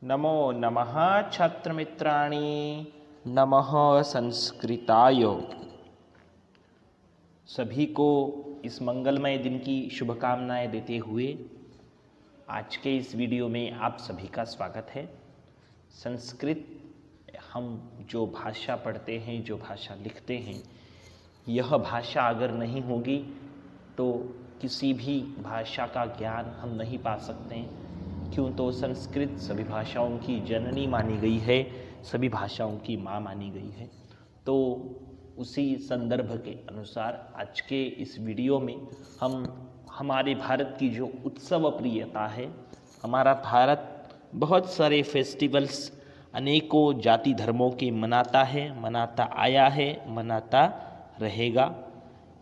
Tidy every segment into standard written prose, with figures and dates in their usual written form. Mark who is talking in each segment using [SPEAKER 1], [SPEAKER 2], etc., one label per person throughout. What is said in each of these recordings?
[SPEAKER 1] नमो नमः छात्रमित्राणि। नमः संस्कृताय। सभी को इस मंगलमय दिन की शुभकामनाएं देते हुए आज के इस वीडियो में आप सभी का स्वागत है। संस्कृत हम जो भाषा पढ़ते हैं, जो भाषा लिखते हैं, यह भाषा अगर नहीं होगी तो किसी भी भाषा का ज्ञान हम नहीं पा सकते हैं। क्यों? तो संस्कृत सभी भाषाओं की जननी मानी गई है, सभी भाषाओं की माँ मानी गई है। तो उसी संदर्भ के अनुसार आज के इस वीडियो में हम हमारे भारत की जो उत्सव प्रियता है, हमारा भारत बहुत सारे फेस्टिवल्स अनेकों जाति धर्मों के मनाता है, मनाता आया है, मनाता रहेगा।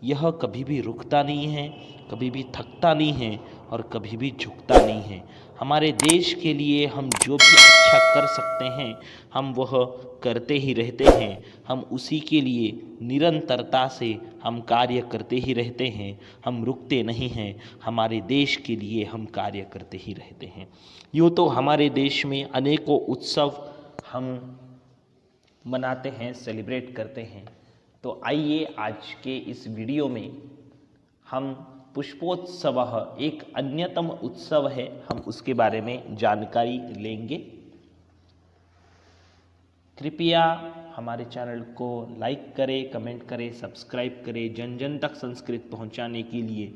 [SPEAKER 1] यह कभी भी रुकता नहीं है, कभी भी थकता नहीं है और कभी भी झुकता नहीं है। हमारे देश के लिए हम जो भी अच्छा कर सकते हैं हम वह करते ही रहते हैं। हम उसी के लिए निरंतरता से हम कार्य करते ही रहते हैं, हम रुकते नहीं हैं। हमारे देश के लिए हम कार्य करते ही रहते हैं। यूँ तो हमारे देश में अनेकों उत्सव हम मनाते हैं, सेलिब्रेट करते हैं। तो आइए आज के इस वीडियो में हम पुष्पोत्सव, एक अन्यतम उत्सव है, हम उसके बारे में जानकारी लेंगे। कृपया हमारे चैनल को लाइक करें, कमेंट करें, सब्सक्राइब करें। जन जन तक संस्कृत पहुंचाने के लिए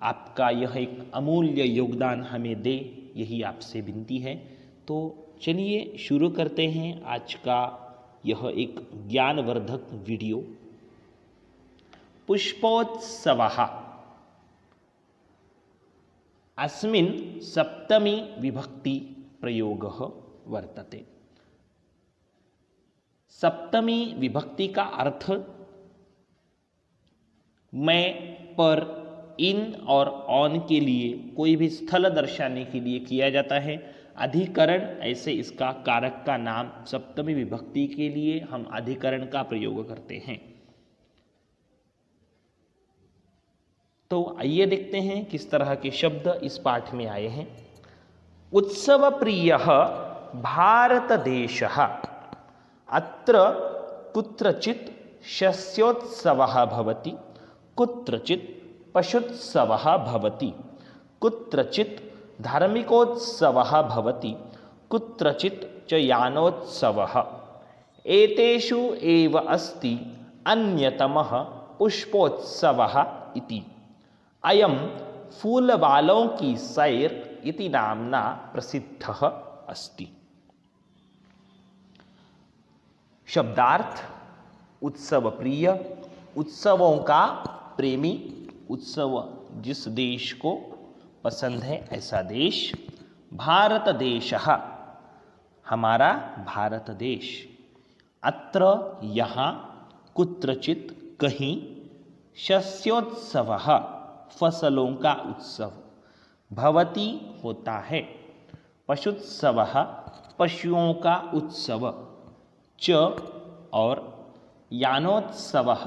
[SPEAKER 1] आपका यह एक अमूल्य योगदान हमें दे, यही आपसे विनती है। तो चलिए शुरू करते हैं आज का यह एक ज्ञानवर्धक वीडियो। पुष्पोत्सवः अस्मिन् सप्तमी विभक्ति प्रयोगः वर्तते। सप्तमी विभक्ति का अर्थ मैं, पर, इन और ऑन के लिए कोई भी स्थल दर्शाने के लिए किया जाता है। अधिकरण, ऐसे इसका कारक का नाम। सप्तमी विभक्ति के लिए हम अधिकरण का प्रयोग करते हैं। तो आइए देखते हैं किस तरह के शब्द इस पाठ में आए हैं। उत्सव प्रियः भारत देशः अत्र कुत्रचित् शस्योत्सवः भवति, कुत्रचित् पशुत्सवः भवति, कुत्रचित् धार्मिकोत्सवः भवति, कुत्रचित् च यानोत्सवः। एतेषु एव अस्ति अन्यतमः पुष्पोत्सवः इति। अयं फूलवालों की सैर इति नामना प्रसिद्धः अस्ति। शब्दार्थ: उत्सव प्रिय, उत्सवों का प्रेमी, उत्सव जिस देश को पसंद है ऐसा देश। भारत देशः, हमारा भारत देश। अत्र, यहाँ, कुत्रचित्, कहीं, शस्योत्सवः, फसलों का उत्सव, भवति, होता है, पशुत्सवः, पशुओं का उत्सव, च, और, यानोत्सवः,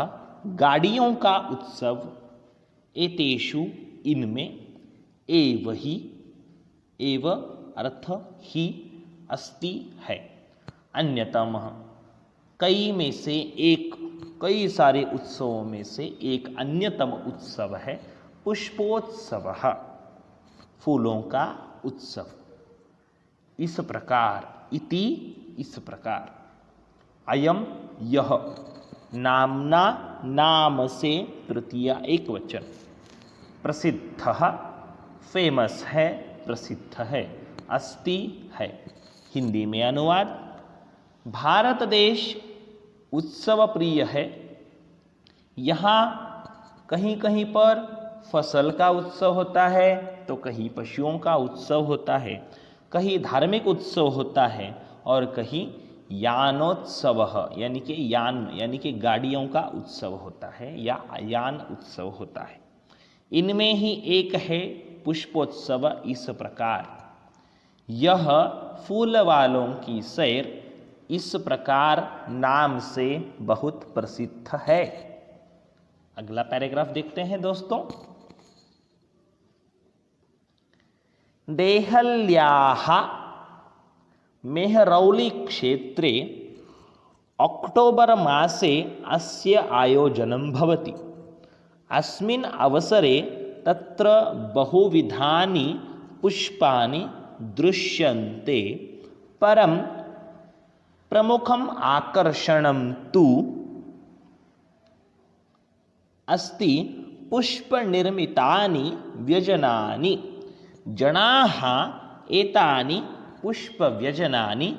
[SPEAKER 1] गाड़ियों का उत्सव, एतेषु, इनमें, एव ही, एव अर्थ ही, अस्ति है, अन्यतमः, कई में से एक, कई सारे उत्सवों में से एक अन्यतम उत्सव है पुष्पोत्सवः, फूलों का उत्सव। इस प्रकार, इति, इस प्रकार, अयम, यह, नामना, नाम से तृतीया एक वचन, प्रसिद्धः, फेमस है, प्रसिद्ध है, अस्ति, है। हिंदी में अनुवाद: भारत देश उत्सव प्रिय है। यहाँ कहीं कहीं पर फसल का उत्सव होता है तो कहीं पशुओं का उत्सव होता है, कहीं धार्मिक उत्सव होता है और कहीं यानोत्सव, यानी कि गाड़ियों का उत्सव होता है या यान उत्सव होता है। इनमें ही एक है पुष्पोत्सव। इस प्रकार, यह फूल वालों की सैर इस प्रकार नाम से बहुत प्रसिद्ध है। अगला पैराग्राफ देखते हैं दोस्तों। देहल्याः मेहरौली क्षेत्रे अक्टोबर मासे अस्य आयोजनं भवति। अस्मिन् अवसरे तत्र बहुविधानि पुष्पाणि दृश्यन्ते, परं प्रमुखम् आकर्षणं तु अस्ति पुष्पनिर्मितानि व्यजनानि। जनाः एतानि पुष्पव्यजनानि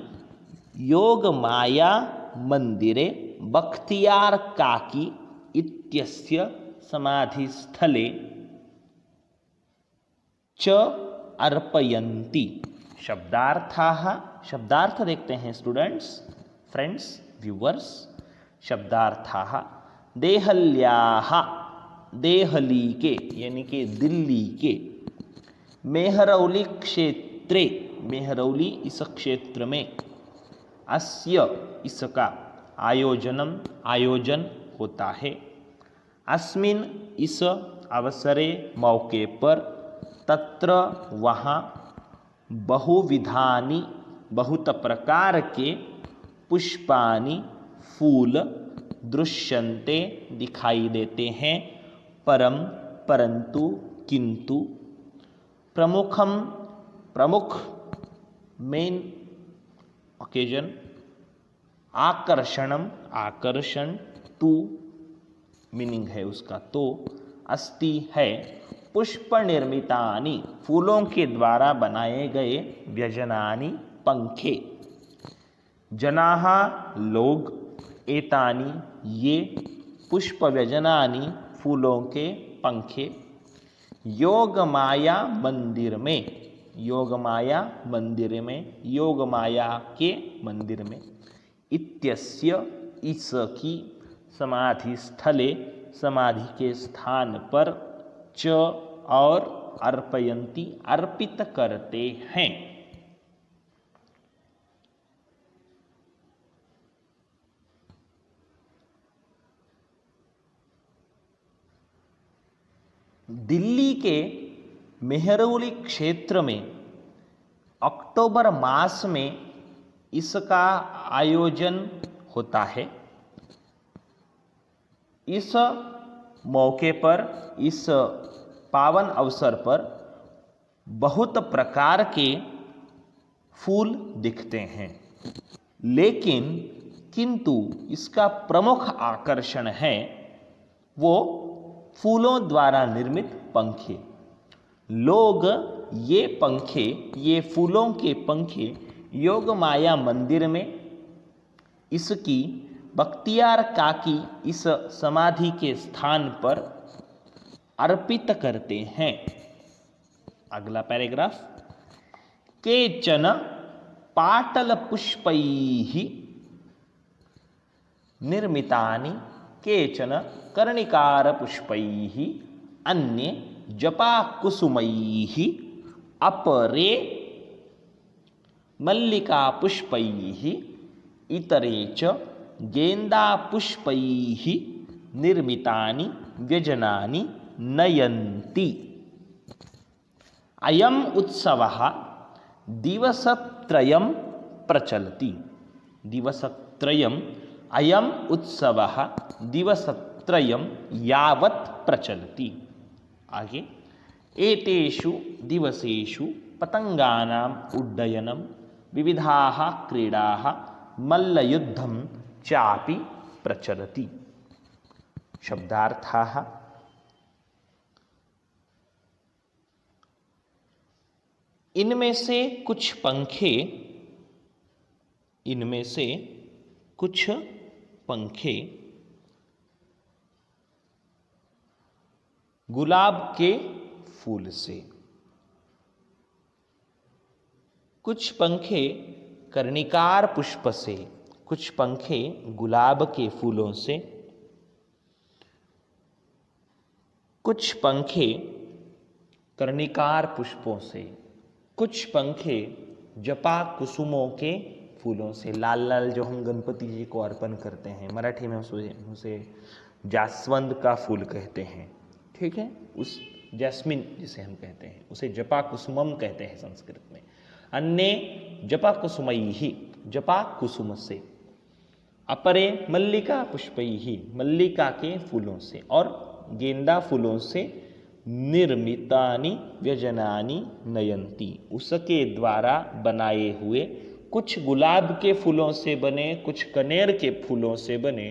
[SPEAKER 1] योगमाया मन्दिरे बख्तियार काकी इत्यस्य समाधिस्थले च अर्पयन्ति। शब्दार्थ देखते हैं स्टूडेंट्स, फ्रेंड्स, व्यूवर्स। शब्दार्थाः देहल्याः, देहली के यानी कि दिल्ली के, मेहरौली क्षेत्रे, मेहरौली इस क्षेत्र में, अस्य इसका, आयोजन होता है, अस्मिन इस अवसरे मौके पर, तत्र वहाँ, बहुविधानि बहुत प्रकार के, पुष्पानि फूल, दृश्यन्ते दिखाई देते हैं, परम परंतु किंतु, प्रमुख मेन ओकेजन, आकर्षण तु मीनिंग है उसका तो, अस्ति है, पुष्प निर्मितानि फूलों के द्वारा बनाए गए, व्यजनानि पंखे, जनाः लोग, एतानि ये, पुष्प व्यजनानि फूलों के पंखे, योगमाया मंदिर में, योगमाया के मंदिर में, इत्यस्य इसकी, समाधि स्थले समाधि के स्थान पर, च और अर्पयन्ति अर्पित करते हैं। दिल्ली के मेहरौली क्षेत्र में अक्टूबर मास में इसका आयोजन होता है। इस मौके पर, इस पावन अवसर पर बहुत प्रकार के फूल दिखते हैं, लेकिन किंतु इसका प्रमुख आकर्षण है वो फूलों द्वारा निर्मित पंखे। लोग ये पंखे, ये फूलों के पंखे योगमाया मंदिर में इसकी बख्तियार काकी इस समाधि के स्थान पर अर्पित करते हैं। अगला पैराग्राफ, केचन पाटल पुष्पैः निर्मितानि, केचन कर्णिकार पुष्पैः, अन्ये जपाकुसुमैः, अपरे मल्लिका पुष्पैः, इतरे च गेंदापुष्पैः निर्मितानि व्यजनानि नयन्ति। अयम् उत्सवः दिवसत्रयं प्रचलति। दिवसत्रयम्, अयम् उत्सवः दिवसत्रयं यावत् प्रचलति। आगे, एतेषु दिवसेषु पतंगानाम् उड्डयनं, विविधाः क्रीडाः, मल्लयुद्धं चापि प्रचलति। शब्दार्थाः, इनमें से कुछ पंखे गुलाब के फूल से, कुछ पंखे कर्णिकार पुष्प से, कुछ पंखे गुलाब के फूलों से, कुछ पंखे कर्णिकार पुष्पों से, कुछ पंखे जपा कुसुमों के फूलों से। लाल लाल जो हम गणपति जी को अर्पण करते हैं, मराठी में उसे जास्वंद का फूल कहते हैं, ठीक है, उस जैस्मिन जिसे हम कहते हैं उसे जपा कुसुमम कहते हैं संस्कृत में। अन्ये जपाकुसुमैः, जपा कुसुम से, अपरे मल्लिका पुष्पैः, मल्लिका के फूलों से और गेंदा फूलों से, निर्मितानि व्यजनानि नयंती, उसके द्वारा बनाए हुए कुछ गुलाब के फूलों से बने, कुछ कनेर के फूलों से बने,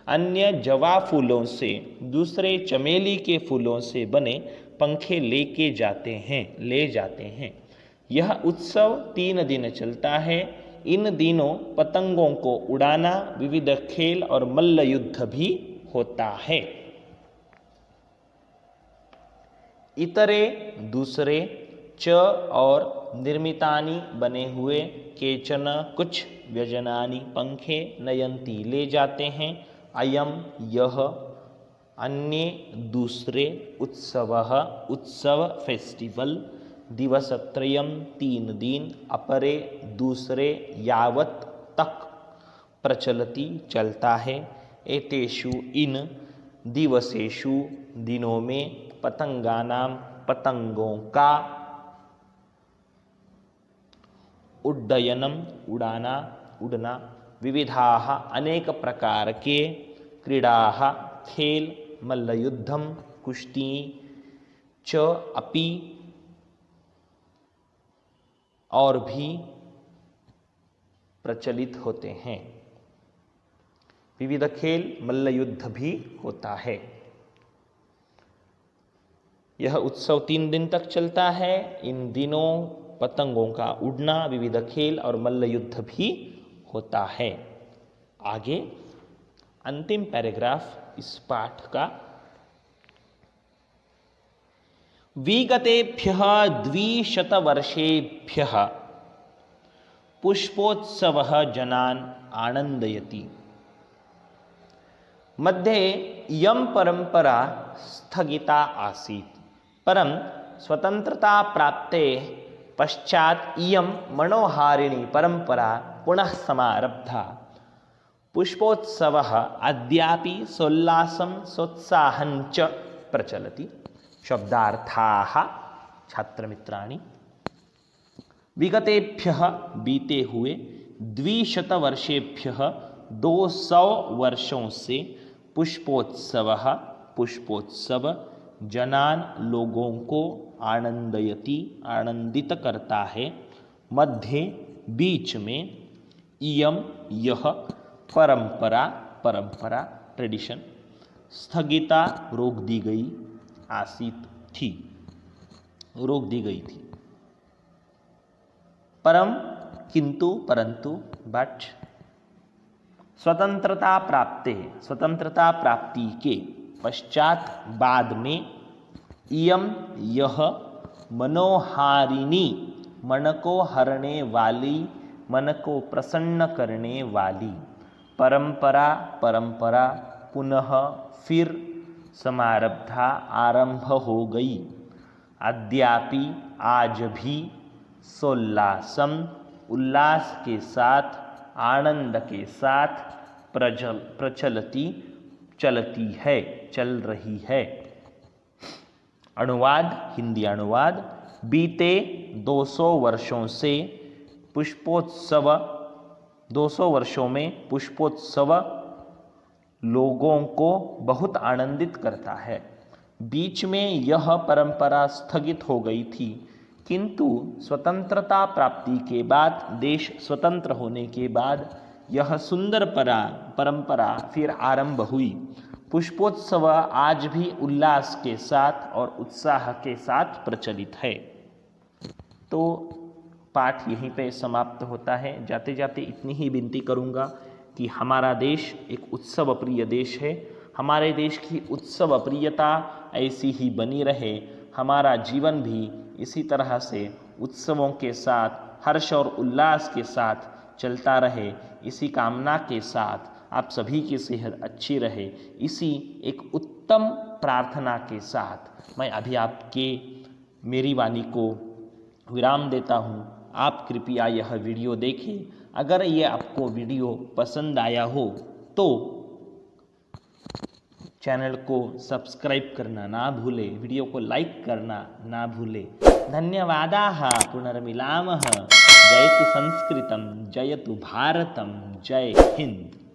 [SPEAKER 1] अन्य जवा फूलों से, दूसरे चमेली के फूलों से बने पंखे ले जाते हैं। यह उत्सव 3 दिन चलता है। इन दिनों पतंगों को उड़ाना, विविध खेल और मल्ल युद्ध भी होता है। इतरे दूसरे, च और निर्मितानि बने हुए, केचन कुछ, व्यजनानि पंखे, नयंती ले जाते हैं, अयम यह, अन्य दूसरे, उत्सवः उत्सव फेस्टिवल, दिवसत्रयम् 3 दिन, अपरे दूसरे, यावत् तक, प्रचलति चलता है, एतेषु इन दिवसेषु दिनों में, पतंगानां पतंगों का, उड्डयनम उड़ना, विविधाः अनेक प्रकार के, क्रीडाः खेल, मल्लयुद्धम कुश्ती, च अपि और भी प्रचलित होते हैं। विविध खेल मल्लयुद्ध भी होता है। यह उत्सव 3 दिन तक चलता है। इन दिनों पतंगों का उड़ना, विविध खेल और मल्लयुद्ध भी होता है। आगे अंतिम पैराग्राफ इस पाठ का, विगतेभ्यः 200 वर्षेभ्यः पुष्पोत्सवः जनान् आनन्दयति। मध्ये इयं परंपरा स्थगिता आसीत्, परं स्वतंत्रता प्राप्तेः पश्चात् इयं मनोहारिणी परंपरा पुनः समारब्धा। पुष्पोत्सवः अद्यापि सोल्लासं सोत्साहं च प्रचलति। शब्दार्थाः छात्रमित्राणि, विगतेभ्यः बीते हुए, 200 वर्षेभ्यः 200 वर्षों से, पुष्पोत्सवः पुष्पोत्सव, जनान लोगों को, आनंदयति आनंदित करता है, मध्य बीच में, इयम यह, परंपरा परंपरा ट्रेडिशन, स्थगिता रोक दी गई, आसीत थी रोक दी गई थी, परम किंतु परंतु बट, स्वतंत्रता प्राप्ति के पश्चात बाद में, इयम यह, मनोहारिणी मन को हरने वाली, मन को प्रसन्न करने वाली, परंपरा परंपरा, पुनः फिर, समारब्धा आरंभ हो गई, अद्यापि आज भी, सोल्लासम उल्लास के साथ, आनंद के साथ, प्रचलती चलती है, चल रही है। अनुवाद, हिंदी अनुवाद, बीते 200 वर्षों से पुष्पोत्सव, 200 वर्षों में पुष्पोत्सव लोगों को बहुत आनंदित करता है। बीच में यह परंपरा स्थगित हो गई थी, किंतु स्वतंत्रता प्राप्ति के बाद, देश स्वतंत्र होने के बाद, यह सुंदर परंपरा फिर आरंभ हुई। पुष्पोत्सव आज भी उल्लास के साथ और उत्साह के साथ प्रचलित है। तो पाठ यहीं पे समाप्त होता है। जाते जाते इतनी ही विनती करूँगा कि हमारा देश एक उत्सव प्रिय देश है। हमारे देश की उत्सव प्रियता ऐसी ही बनी रहे, हमारा जीवन भी इसी तरह से उत्सवों के साथ, हर्ष और उल्लास के साथ चलता रहे। इसी कामना के साथ आप सभी की सेहत अच्छी रहे, इसी एक उत्तम प्रार्थना के साथ मैं अभी आपके मेरी वाणी को विराम देता हूँ। आप कृपया यह वीडियो देखें। अगर ये आपको वीडियो पसंद आया हो तो चैनल को सब्सक्राइब करना ना भूलें, वीडियो को लाइक करना ना भूलें। धन्यवादाः पुनर्मिलामः। जयतु संस्कृतं, जयतु भारतं, जय हिंद।